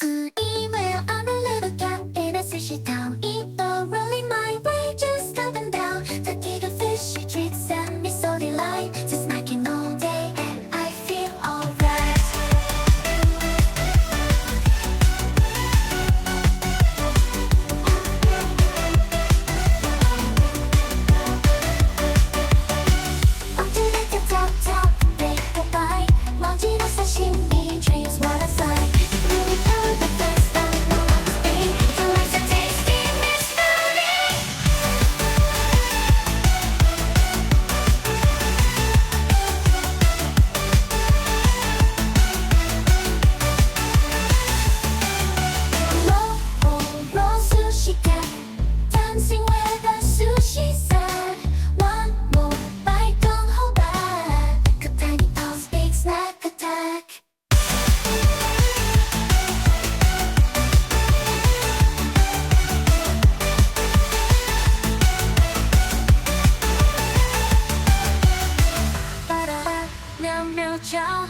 Email, I'm a little cat in a sushi town. Eat the rolling my way, just up and down. The giga fishy treats send me so delight. Just snacking all day and I feel alright. Up to the top, top, big goodbye. Mountain of sashimi, dreams what I fly. Really proud the best I know how to be. You like the tasty mystery. Roll, roll, roll, sushi cat, dancing where the sushi said. One more bite, don't hold back. A tiny pulse, big snack attack. Ba-da-ba, meow meow chow.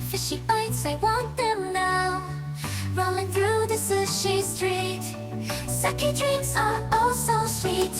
Fishy bites, I want them now. Rolling through the sushi street. Sake drinks are oh so sweet.